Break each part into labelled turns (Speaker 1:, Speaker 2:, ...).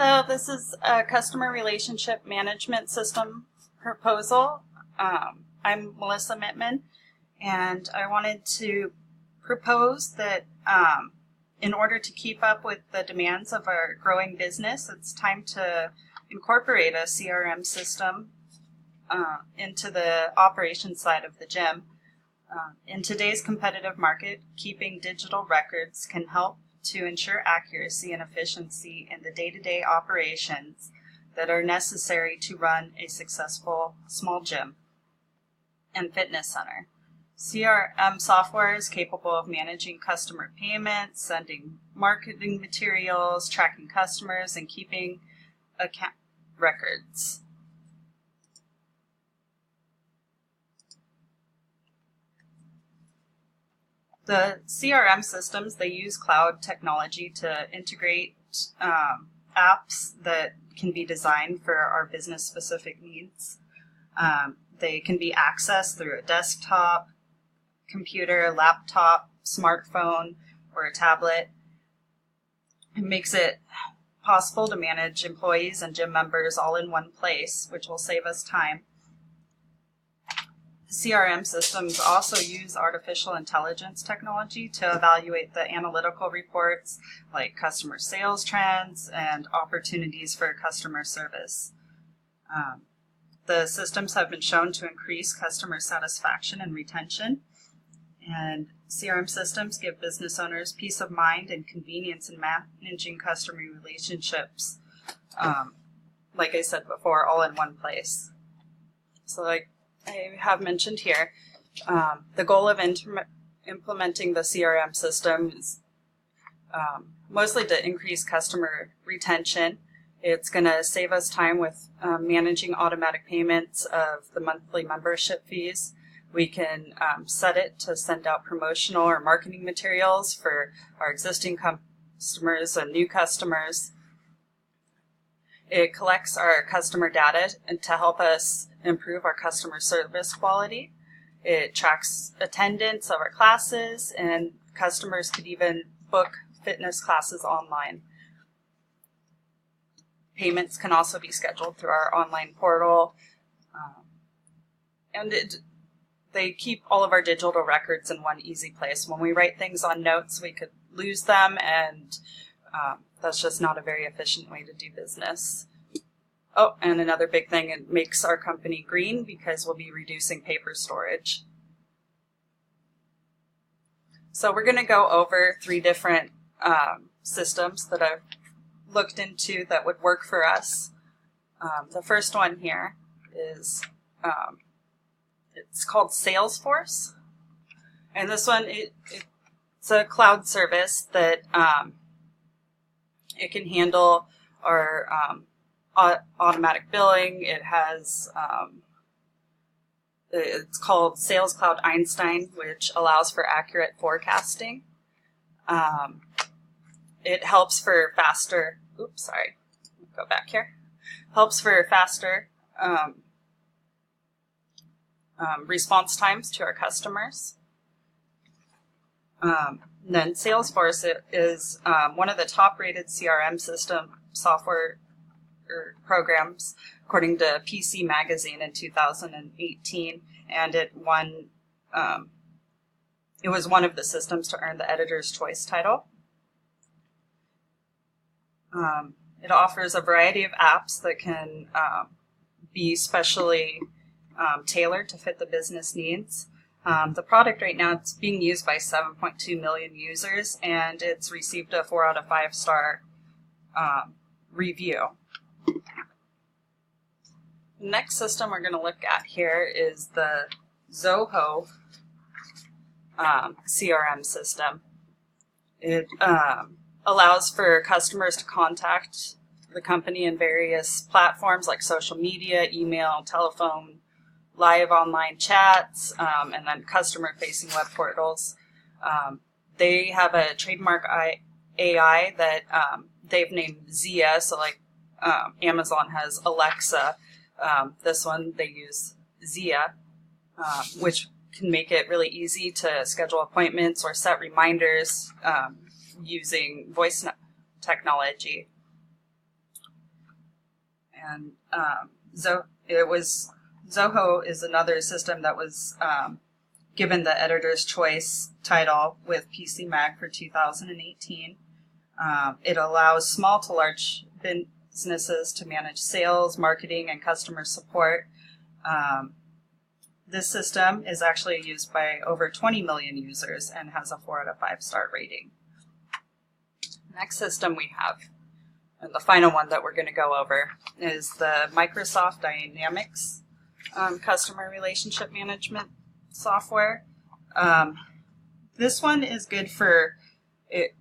Speaker 1: Hello, this is a customer relationship management system proposal. I'm Melissa Mittman, and I wanted to propose that in order to keep up with the demands of our growing business, it's time to incorporate a CRM system into the operations side of the gym. In today's competitive market, keeping digital records can help to ensure accuracy and efficiency in the day-to-day operations that are necessary to run a successful small gym and fitness center. CRM software is capable of managing customer payments, sending marketing materials, tracking customers, and keeping account records. The CRM systems, they use cloud technology to integrate apps that can be designed for our business-specific needs. They can be accessed through a desktop, computer, laptop, smartphone, or a tablet. It makes it possible to manage employees and gym members all in one place, which will save us time. CRM systems also use artificial intelligence technology to evaluate the analytical reports like customer sales trends and opportunities for customer service. The systems have been shown to increase customer satisfaction and retention, and CRM systems give business owners peace of mind and convenience in managing customer relationships, like I said before, all in one place. So like I have mentioned here, the goal of implementing the CRM system is mostly to increase customer retention. It's going to save us time with managing automatic payments of the monthly membership fees. We can set it to send out promotional or marketing materials for our existing customers and new customers. It collects our customer data and to help us improve our customer service quality. It tracks attendance of our classes, and customers could even book fitness classes online. Payments can also be scheduled through our online portal. They keep all of our digital records in one easy place. When we write things on notes, we could lose them, and that's just not a very efficient way to do business. Oh, and another big thing, it makes our company green because we'll be reducing paper storage. So we're going to go over 3 different systems that I've looked into that would work for us. The first one here is, it's called Salesforce. And this one, it's a cloud service that it can handle our automatic billing. It has, it's called Sales Cloud Einstein, which allows for accurate forecasting. It helps for faster, go back here. Helps for faster response times to our customers. Then Salesforce is one of the top-rated CRM system software programs, according to PC Magazine in 2018, and it won. It was one of the systems to earn the Editor's Choice title. It offers a variety of apps that can be specially tailored to fit the business needs. The product right now, it's being used by 7.2 million users, and it's received a 4 out of 5 star review. The next system we're going to look at here is the Zoho CRM system. It allows for customers to contact the company in various platforms like social media, email, telephone, live online chats, and then customer-facing web portals. They have a trademark AI that they've named Zia, so like Amazon has Alexa. This one, they use Zia, which can make it really easy to schedule appointments or set reminders using voice technology. And Zoho is another system that was given the Editor's Choice title with PC Mag for 2018. It allows small to large businesses to manage sales, marketing, and customer support. This system is actually used by over 20 million users and has a 4 out of 5 star rating. Next system we have, and the final one that we're going to go over, is the Microsoft Dynamics Customer Relationship Management software. This one is good for it.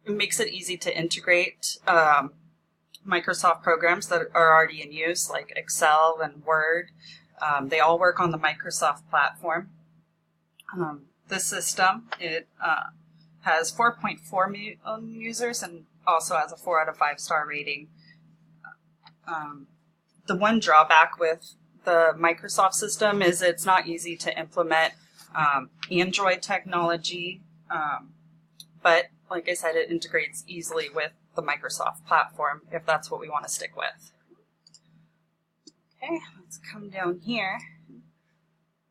Speaker 1: It makes it easy to integrate Microsoft programs that are already in use, like Excel and Word. They all work on the Microsoft platform. This system, it has 4.4 million users and also has a 4 out of 5 star rating. The one drawback with the Microsoft system is it's not easy to implement Android technology, but like I said, it integrates easily with the Microsoft platform if that's what we want to stick with. Okay, let's come down here.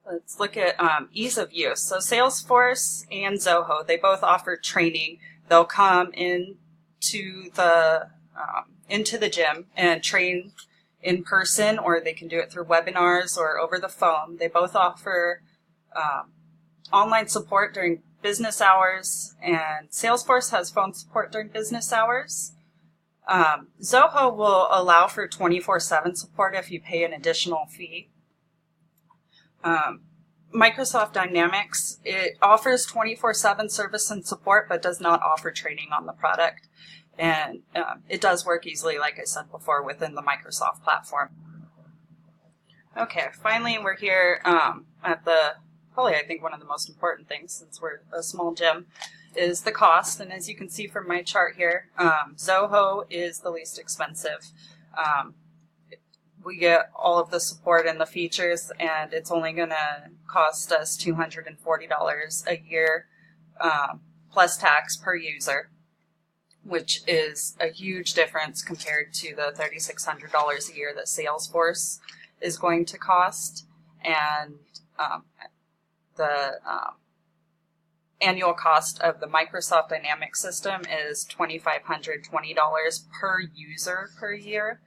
Speaker 1: Let's look at ease of use. So Salesforce and Zoho, they both offer training. They'll come into the gym and train in person, or they can do it through webinars or over the phone. They both offer online support during business hours, and Salesforce has phone support during business hours. Zoho will allow for 24/7 support if you pay an additional fee. Microsoft Dynamics, it offers 24/7 service and support, but does not offer training on the product. And it does work easily, like I said before, within the Microsoft platform. Okay, finally we're here at probably I think one of the most important things, since we're a small gym, is the cost. And as you can see from my chart here, Zoho is the least expensive. We get all of the support and the features, and it's only going to cost us $240 a year plus tax per user, which is a huge difference compared to the $3,600 a year that Salesforce is going to cost. And the annual cost of the Microsoft Dynamics system is $2,520 per user per year.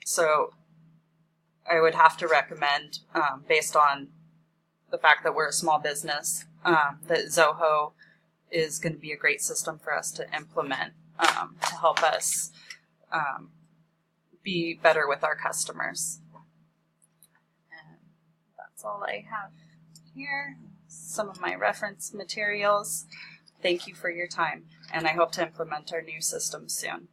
Speaker 1: So I would have to recommend, based on the fact that we're a small business, that Zoho is going to be a great system for us to implement to help us be better with our customers. And that's all I have here. Some of my reference materials. Thank you for your time, and I hope to implement our new system soon.